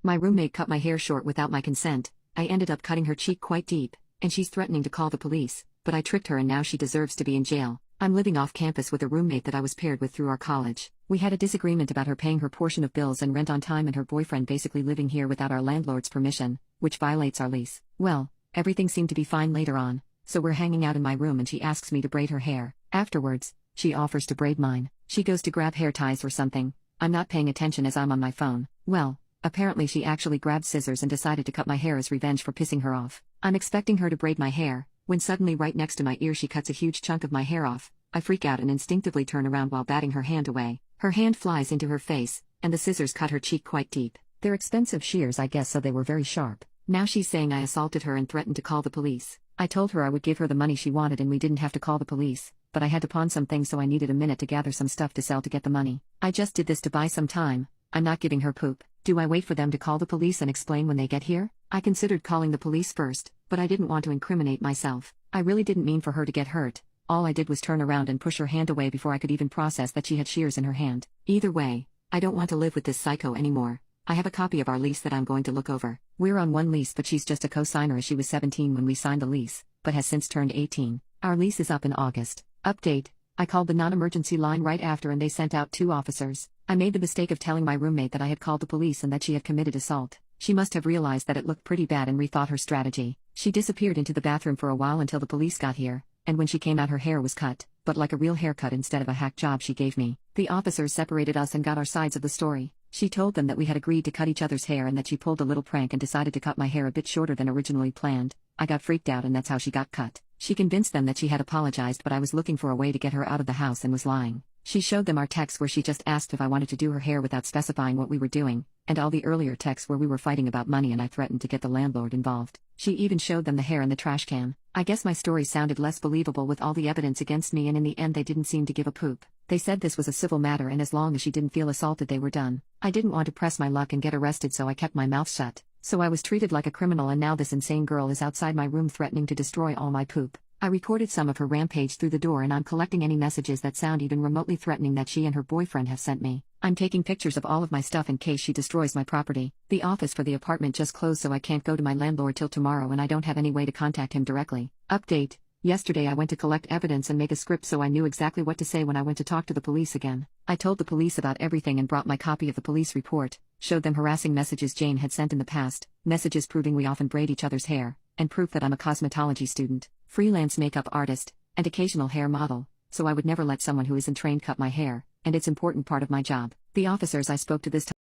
My roommate cut my hair short without my consent. I ended up cutting her cheek quite deep, and she's threatening to call the police, but I tricked her and now she deserves to be in jail. I'm living off campus with a roommate that I was paired with through our college. We had a disagreement about her paying her portion of bills and rent on time and her boyfriend basically living here without our landlord's permission, which violates our lease. Well, everything seemed to be fine later on, so we're hanging out in my room and she asks me to braid her hair. Afterwards, she offers to braid mine. She goes to grab hair ties or something. I'm not paying attention as I'm on my phone. Well, apparently she actually grabbed scissors and decided to cut my hair as revenge for pissing her off. I'm expecting her to braid my hair, when suddenly right next to my ear she cuts a huge chunk of my hair off. I freak out and instinctively turn around while batting her hand away. Her hand flies into her face, and the scissors cut her cheek quite deep. They're expensive shears I guess, so they were very sharp. Now she's saying I assaulted her and threatened to call the police. I told her I would give her the money she wanted and we didn't have to call the police, but I had to pawn some things so I needed a minute to gather some stuff to sell to get the money. I just did this to buy some time. I'm not giving her poop. Do I wait for them to call the police and explain when they get here? I considered calling the police first, but I didn't want to incriminate myself. I really didn't mean for her to get hurt. All I did was turn around and push her hand away before I could even process that she had shears in her hand. Either way, I don't want to live with this psycho anymore. I have a copy of our lease that I'm going to look over. We're on one lease but she's just a co-signer as she was 17 when we signed the lease, but has since turned 18. Our lease is up in August. Update: I called the non-emergency line right after and they sent out 2 officers. I made the mistake of telling my roommate that I had called the police and that she had committed assault. She must have realized that it looked pretty bad and rethought her strategy. She disappeared into the bathroom for a while until the police got here, and when she came out her hair was cut, but like a real haircut instead of a hack job she gave me. The officers separated us and got our sides of the story. She told them that we had agreed to cut each other's hair and that she pulled a little prank and decided to cut my hair a bit shorter than originally planned. I got freaked out and that's how she got cut. She convinced them that she had apologized but I was looking for a way to get her out of the house and was lying. She showed them our texts where she just asked if I wanted to do her hair without specifying what we were doing, and all the earlier texts where we were fighting about money and I threatened to get the landlord involved. She even showed them the hair in the trash can. I guess my story sounded less believable with all the evidence against me and in the end they didn't seem to give a poop. They said this was a civil matter and as long as she didn't feel assaulted they were done. I didn't want to press my luck and get arrested so I kept my mouth shut. So I was treated like a criminal and now this insane girl is outside my room threatening to destroy all my poop. I recorded some of her rampage through the door and I'm collecting any messages that sound even remotely threatening that she and her boyfriend have sent me. I'm taking pictures of all of my stuff in case she destroys my property. The office for the apartment just closed so I can't go to my landlord till tomorrow and I don't have any way to contact him directly. Update: yesterday I went to collect evidence and make a script so I knew exactly what to say when I went to talk to the police again. I told the police about everything and brought my copy of the police report, showed them harassing messages Jane had sent in the past, messages proving we often braid each other's hair, and proof that I'm a cosmetology student, freelance makeup artist, and occasional hair model, so I would never let someone who isn't trained cut my hair, and it's an important part of my job. The officers I spoke to this time